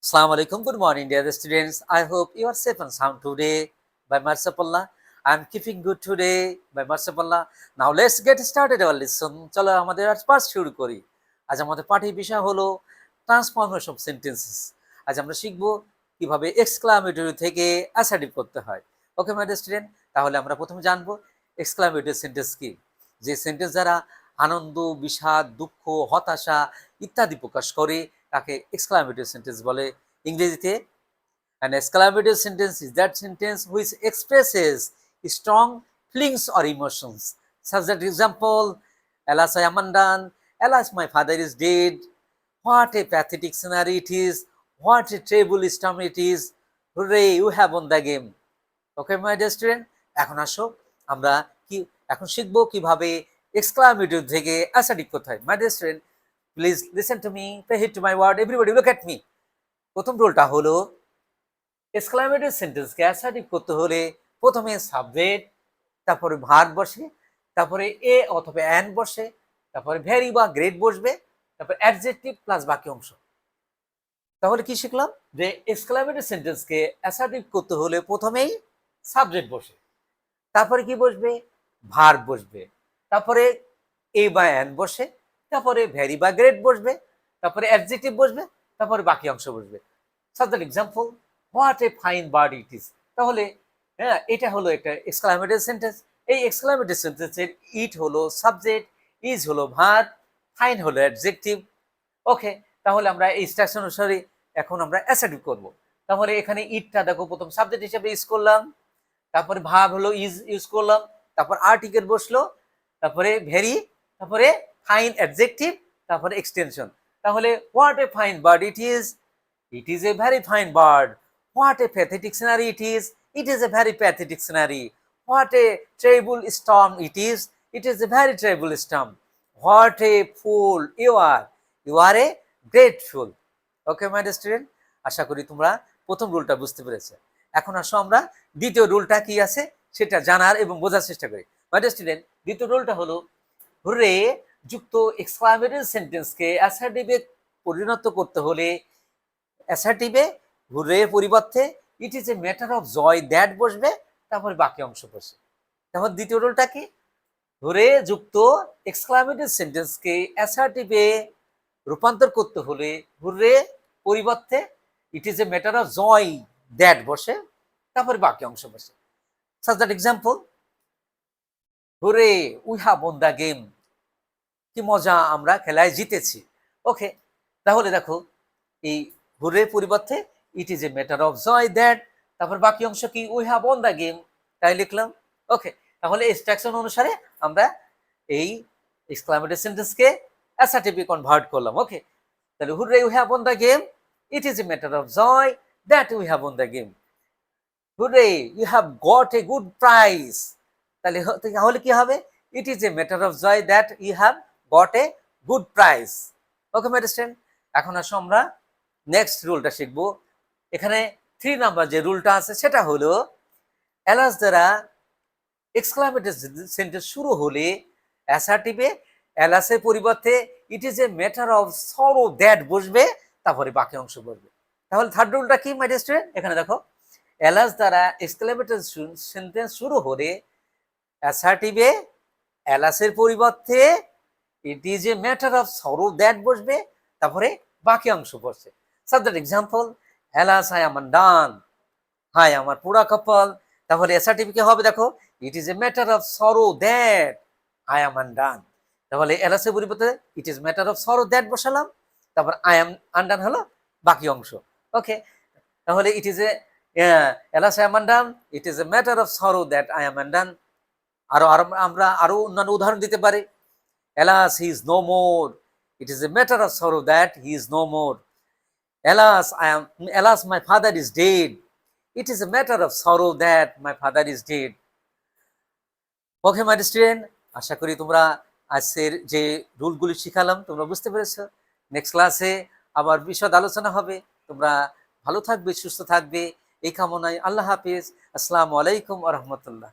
Assalamu alaikum. Good morning, dear students. I hope you are safe and sound today. By mercy of Allah, I am keeping good today. By mercy of Allah. Now let's get started our lesson. চলো আমাদের আজ পাঠ শুরু করি। আজ আমাদের পাঠের বিষয় হলো ট্রান্সফরমেশন অফ সেন্টেন্সেস। আজ আমরা শিখব কিভাবে এক্সক্লামেটরি থেকে অ্যাসার্টিভ করতে হয়। ওকে মাই ডিয়ার স্টুডেন্ট, তাহলে আমরা প্রথমে জানবো এক্সক্লামেটরি সেন্টেন্স কি। যে সেন্টেন্স দ্বারা আনন্দ, বিষাদ, দুঃখ, হতাশা ইত্যাদি প্রকাশ করে তাকে এক্সক্লামেটরি সেন্টেন্স বলে। ইংরেজিতে an exclamatory sentence is that sentence which expresses strong feelings or emotions, such as example, alas I am undone, alas my father is dead, what a pathetic scenario it is, what a terrible storm it is, hooray you have won the game. Okay my dear student, এখন আসো আমরা কি এখন শিখবো কিভাবে exclamatory থেকে assertive করতে হয়। My dear student, please listen to me, pay heed to my word, everybody look at me. প্রথম রুলটা হলো এক্সক্লামেটরি সেন্টেন্সকে অ্যাসার্টিভ করতে হলে প্রথমে সাবজেক্ট, তারপরে ভার্ব বসে, তারপরে এ অথবা অ্যান বসে, তারপরে ভেরি বা গ্রেট বসবে, তারপরে অ্যাডজেক্টিভ প্লাস বাকি অংশ। তাহলে কি শিখলাম যে এক্সক্লামেটরি সেন্টেন্সকে অ্যাসার্টিভ করতে হলে প্রথমেই সাবজেক্ট বসে, তারপরে কি বসবে, ভার্ব বসবে, তারপরে এ বা অ্যান বসে, তারপরে ভেরি বা গ্রেট বসবে, তারপরে অ্যাডজেক্টিভ বসবে, তারপরে বাকি অংশ বসবে। Subject example, what a fine bird it is. তাহলে হ্যাঁ, এটা হলো একটা এক্সক্লামেটরি সেন্টেন্স। এই এক্সক্লামেটরি সেন্টেন্সের ইট হলো সাবজেক্ট, ইজ হলো ভার্ব, ফাইন হলো অ্যাডজেক্টিভ। ওকে, তাহলে আমরা এই স্ট্রাকচার অনুসারে এখন আমরা অ্যাসার্টিভ করব। তাহলে এখানে ইটটা দেখো প্রথম সাবজেক্ট হিসেবে ইউজ করলাম, তারপরে ভার্ব হলো ইজ ইউজ করলাম, তারপর আর্টিকেল বসলো, তারপরে ভেরি, তারপরে ফাইন অ্যাডজেক্টিভ, তারপরে এক্সটেনশন। তাহলে what a fine bird it is a very fine bird. What a pathetic scenery it is a very pathetic scenery. What a terrible storm it is a very terrible storm. What a fool you are a great fool. Okay my dear student, আশা করি তোমরা প্রথম রুলটা বুঝতে পেরেছো। এখন আসো আমরা দ্বিতীয় রুলটা কি আছে সেটা জানার এবং বোঝার চেষ্টা করি। মাই ডিয়ার স্টুডেন্ট, দ্বিতীয় রুলটা হলো হুররে যুক্ত এক্সক্লামেটরি সেন্টেন্সকে অ্যাসার্টিভে পরিণত করতে হলে অ্যাসার্টিভে হুররে পরিবর্তে it is a matter of joy that বসবে, তারপরে বাকি অংশ বসে। তারপর দ্বিতীয় রুলটা কি, হুররে যুক্ত এক্সক্লামেটরি সেন্টেন্সকে অ্যাসার্টিভে রূপান্তর করতে হলে হুররে পরিবর্তে it is a matter of joy that বসে, তারপরে বাকি অংশ বসে। Such that example, hurray we have won the game, কি মজা আমরা খেলায় জিতেছি। ওকে, তাহলে দেখো এই হুররে পরিবর্তে it is a matter of joy that, তারপর বাকি অংশ কি we have won the game, তাই লিখলাম। ওকে, তাহলে ইনস্ট্রাকশন অনুসারে আমরা এই এক্সক্লামেটরি সেন্টেন্সকে অ্যাসার্টিভে কনভার্ট করলাম। ওকে, তাহলে hurray we have won the game, it is a matter of joy that we have won the game. Hurray you have got a good prize, তাহলে কি হবে, it is a matter of joy that you have got a good prize. Okay my dear, এখন আসো আমরা next রুলটা শিখবো। এখানে 3 number যে রুলটা আছে সেটা হলো অ্যালাস দ্বারা এক্সক্লামেটরি সেন্টেন্স শুরু হলে অ্যাসার্টিভে অ্যালাসের পরিবর্তে it is a matter of sorrow that বসবে, তারপরে বাকি অংশ বসবে। তাহলে থার্ড রুলটা কি মাই ডিয়ার স্টুডেন্ট, এখানে দেখো অ্যালাস দ্বারা এক্সক্লামেটরি সেন্টেন্স শুরু হলে অ্যাসার্টিভে অ্যালাসের পরিবর্তে it is a matter of sorrow that বসবে, তারপরে বাকি অংশ বসে। Subject example, alas I am undone, হাই আমার পুরা কপাল। তাহলে অ্যাসার্টিভ কি হবে দেখো, it is a matter of sorrow that I am undone. তাহলে অ্যালাসের পরিবর্তে it is matter of sorrow that বসালাম, তারপর আই এম আনডান হলো বাকি অংশ। ওকে, তাহলে it is a alas I am undone, it is a matter of sorrow that I am undone. আমরা আরো অন্যান্য উদাহরণ দিতে পারি, alas he is no more, it is a matter of sorrow that he is no more. Alas my father is dead, it is a matter of sorrow that my father is dead. Okay my student, আশা করি তোমরা আজকের যে রুলগুলি শিখালাম তোমরা বুঝতে পেরেছো। Next ক্লাসে আবার বিশদ আলোচনা হবে। তোমরা ভালো থাকবে, সুস্থ থাকবে এই কামনায়। আল্লাহ হাফিজ। আসসালামু আলাইকুম ওয়া রাহমাতুল্লাহ।